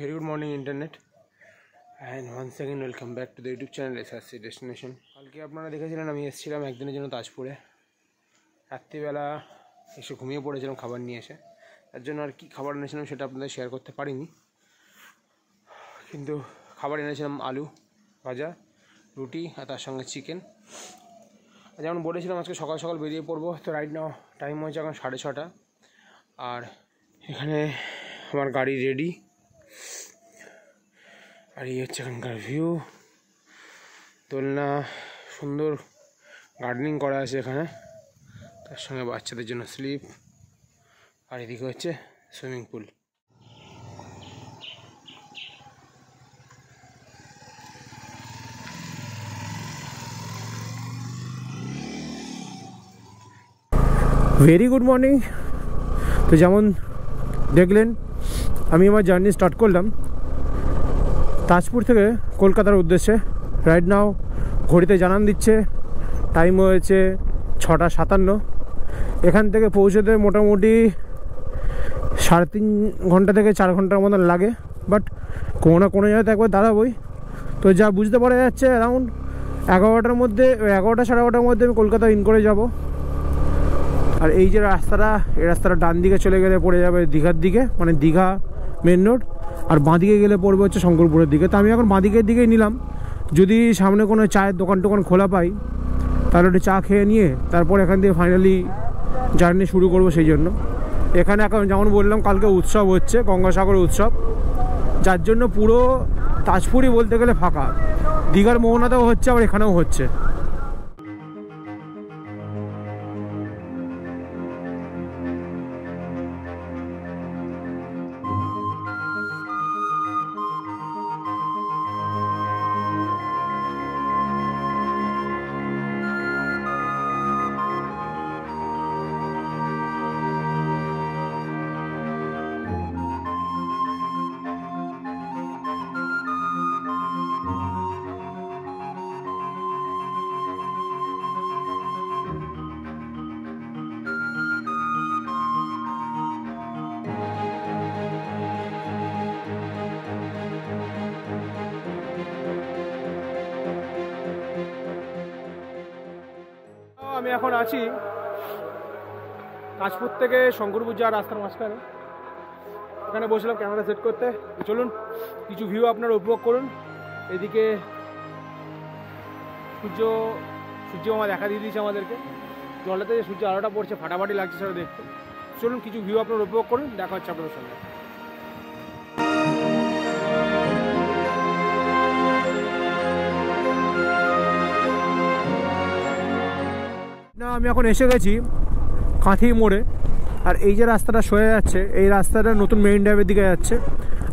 Very good morning internet, and once again welcome back to the YouTube channel SRC Destination. কালকে আপনারা দেখেছিলেন আমি এসেছিলাম একদিনের জন্য তাজপুরে। রাত্রিবেলা এসে ঘুমিয়ে পড়েছিলাম খাবার নিয়ে এসে, তার জন্য আর কি খাবার এনেছিলাম সেটা আপনাদের শেয়ার করতে পারিনি, কিন্তু খাবার এনেছিলাম আলু ভাজা, রুটি আর তার সঙ্গে চিকেন। যেমন বলেছিলাম আজকে সকাল সকাল বেরিয়ে পড়বো। তো রাইট নাও টাইম হয়েছে এখন 6:30, আর এখানে আমার গাড়ি রেডি। আর এই হচ্ছে এখানকার ভিউ, দোলনা, সুন্দর গার্ডেনিং করা আছে এখানে, তার সঙ্গে বাচ্চাদের জন্য স্লিপ, আর এদিকে হচ্ছে swimming pool. Very good morning. তো যেমন দেখলেন আমি আমার জার্নি স্টার্ট করলাম তাজপুর থেকে কলকাতার উদ্দেশ্যে। রাইট নাও ঘড়িতে জানান দিচ্ছে টাইম হয়েছে 6:57। এখান থেকে পৌঁছতে মোটামুটি 3.5 ঘন্টা থেকে 4 ঘন্টার মতন লাগে, বাট কোনো না কোনো জায়গাতে একবার দাঁড়াবই। তো যা বুঝতে পারা যাচ্ছে অ্যারাউন্ড 11টার মধ্যে, 11টা সাড়ে 11টার মধ্যে আমি কলকাতা ইন করে যাব। আর এই যে রাস্তাটা, এই রাস্তাটা ডান দিকে চলে গেলে পড়ে যাবে দীঘার দিকে, মানে দীঘা মেন রোড, আর বাঁদিকে গেলে পড়বে হচ্ছে শঙ্করপুরের দিকে। তো আমি এখন বাঁদিকের দিকেই নিলাম, যদি সামনে কোনো চায়ের দোকান খোলা পাই তাহলে একটু চা খেয়ে নিয়ে তারপর এখান থেকে ফাইনালি জার্নি শুরু করব। সেই জন্য এখানে এখন যেমন বললাম কালকে উৎসব হচ্ছে, গঙ্গাসাগর উৎসব, যার জন্য পুরো তাজপুরই বলতে গেলে ফাঁকা। দীঘার মোহনাতেও হচ্ছে, আবার এখানেও হচ্ছে। আমি এখন আছি তাজপুর থেকে শঙ্করপুর যাওয়ার রাস্তার মাঝখানে। এখানে বসলাম ক্যামেরা সেট করতে। চলুন কিছু ভিউ আপনারা উপভোগ করুন। এদিকে সূর্য আমার দেখা দিয়ে দিয়েছে আমাদেরকে, জলেতে যে সূর্য আলোটা পড়ছে ফাটাফাটি লাগছে সেটা দেখতে। চলুন কিছু ভিউ আপনারা উপভোগ করুন, দেখা হচ্ছে আপনাদের সঙ্গে। না, আমি এখন এসে গেছি কাঁথি মোড়ে, আর এই যে রাস্তাটা সয়ে যাচ্ছে এই রাস্তাটা নতুন মেইন ড্রাইভের দিকে যাচ্ছে,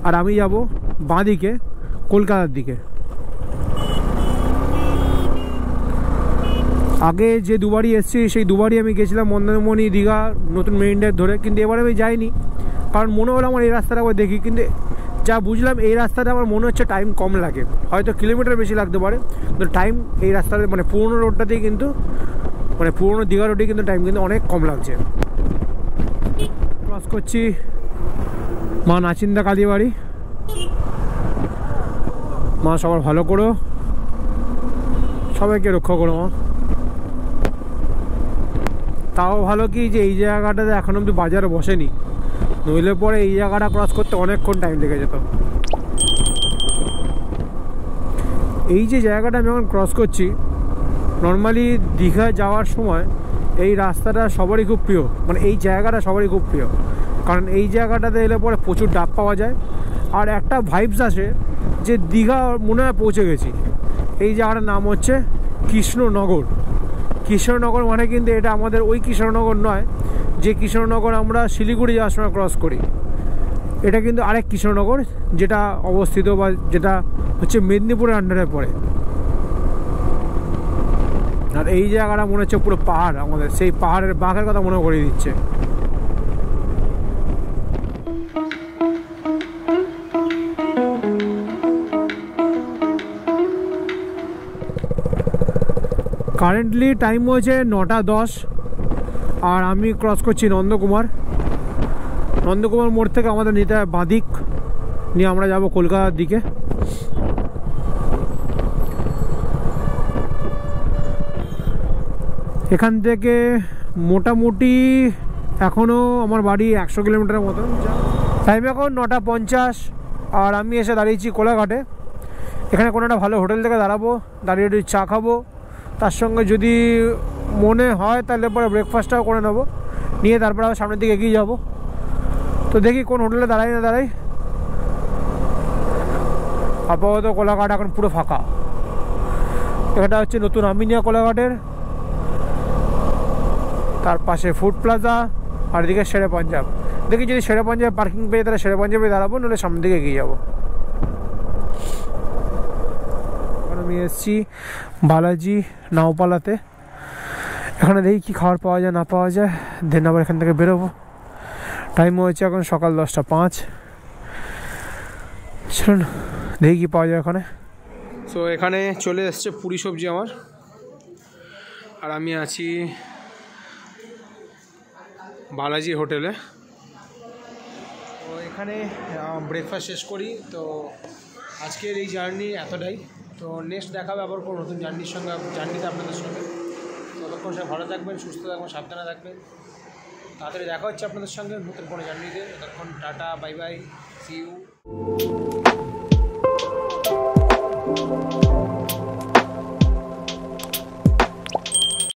আর আমি যাব বাঁ দিকে কলকাতার দিকে। আগে যে দুবারই এসেছি সেই দুবারই আমি গেছিলাম মন্দারমণি, দীঘা নতুন মেইন ড্রাইভ ধরে, কিন্তু এবার আমি যাইনি, কারণ মনে হলো আমার এই রাস্তাটা আবার দেখি। কিন্তু যা বুঝলাম এই রাস্তাটা আমার মনে হচ্ছে টাইম কম লাগে, হয়তো কিলোমিটার বেশি লাগতে পারে, কিন্তু টাইম এই রাস্তাতে মানে পুরোনো রোডটাতেই কিন্তু, মানে পুরোনো দীঘা রোডে কিন্তু টাইম কিন্তু অনেক কম লাগছে। ক্রস করছি মা নাচিন্দা কালীবাড়ি। মা সবার ভালো করো, সবাইকে রক্ষা করো মা। তাও ভালো কি যে এই জায়গাটাতে এখন অব্দি বাজারে বসেনি, নইলে পরে এই জায়গাটা ক্রস করতে অনেকক্ষণ টাইম লেগে যেত। এই যে জায়গাটা আমি এখন ক্রস করছি, নর্মালি দীঘা যাওয়ার সময় এই রাস্তাটা সবারই খুব প্রিয়, মানে এই জায়গাটা সবারই খুব প্রিয়, কারণ এই জায়গাটাতে এলে পরে প্রচুর ডাব পাওয়া যায়, আর একটা ভাইবস আসে যে দীঘা মনে হয় পৌঁছে গেছি। এই জায়গাটার নাম হচ্ছে কৃষ্ণনগর। কৃষ্ণনগর মানে কিন্তু এটা আমাদের ওই কৃষ্ণনগর নয় যে কৃষ্ণনগর আমরা শিলিগুড়ি যাওয়ার সময় ক্রস করি, এটা কিন্তু আরেক কৃষ্ণনগর যেটা অবস্থিত বা যেটা হচ্ছে মেদিনীপুরের আন্ডারে পড়ে। আর এই জায়গাটা মনে হচ্ছে পুরো পাহাড়, আমাদের সেই পাহাড়ের বাঘের কথা মনে করে দিচ্ছে। কারেন্টলি টাইম হয়েছে 9:10, আর আমি ক্রস করছি নন্দকুমার। নন্দকুমার মোড় থেকে আমাদের নিতে হয় বাঁদিক, নিয়ে আমরা যাব কলকাতার দিকে। এখান থেকে মোটামুটি এখনও আমার বাড়ি 100 কিলোমিটারের মতন। টাইম এখন 9:50 আর আমি এসে দাঁড়িয়েছি কোলাঘাটে। এখানে কোনো একটা ভালো হোটেল থেকে দাঁড়াবো, দাঁড়িয়ে একটু চা খাবো, তার সঙ্গে যদি মনে হয় তাহলে পরে ব্রেকফাস্টটাও করে নেবো, নিয়ে তারপরে আবার সামনের দিকে এগিয়ে যাবো। তো দেখি কোন হোটেলে দাঁড়াই না দাঁড়াই। আপাতত কোলাঘাট এখন পুরো ফাঁকা। এটা হচ্ছে নতুন আমিনিয়া কোলাঘাটের, তার পাশে ফুড প্লাজা, আর এদিকে শেরে পাঞ্জাব। দেখি যদি শেরে পাঞ্জাবে পার্কিং পেয়ে তাহলে শেরে পাঞ্জাবে দাঁড়াবো, নাহলে সামনের দিকে এগিয়ে যাবো। এখন আমি এসেছি বালাজি নাওপালাতে। এখানে দেখি কি খাবার পাওয়া যায় না পাওয়া যায়, দেন আবার এখান থেকে বেরোবো। টাইম হয়েছে এখন সকাল 10:05। চলুন দেখি কি পাওয়া যায় এখানে। তো এখানে চলে এসছে পুরি সবজি আমার, আর আমি আছি বালাজি হোটেলে। তো এখানে ব্রেকফাস্ট শেষ করি। তো আজকের এই জার্নি এতটাই। তো নেক্সট দেখাবে আবার কোনো নতুন জার্নিতে আপনাদের সঙ্গে। ততক্ষণ সব ভালো থাকবেন, সুস্থ থাকবেন, সাবধানে থাকবেন। তাড়াতাড়ি দেখা হচ্ছে আপনাদের সঙ্গে নতুন কোনো জার্নিতে। ততক্ষণ tata, bye bye, see you.